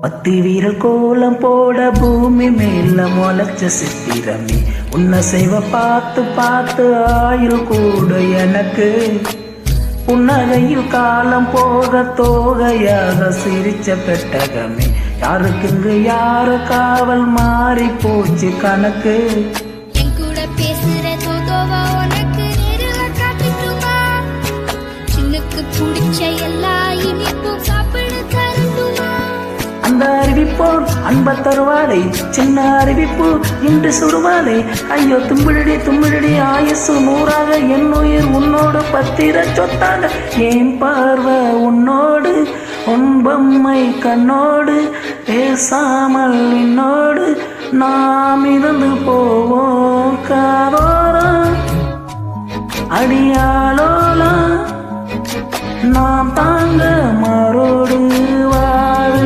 பத்தி வீரல் கோலம் போட பூமி மேல முளைச்ச சித்திரமே உன்னை செய்வ பார்த்து பார்த்து ஆயுள் கூட எனக்கு புன்னகையில் காலம் போக தோகையாக சிரிச்ச பெட்டகமே யாருக்கு இங்கு யாரு காவல் மாறி போச்சு கணக்கு அந்த அறிவிப்போர் அன்ப தருவாளை சின்ன அறிவிப்பு இன்று சுடுவாளை ஐயோ தும்பிழடி ஆயுசு நூறாக என் உயிர் உன்னோடு பத்திர சொத்தாக ஏன் பார்வை உன்னோடு உன் பொம்மை கண்ணோடு பேசாமல் என்னோடு நாம் இருந்து போவோம் காதோரம் அடியாளோலாம் நாம் தாங்க மாறோடு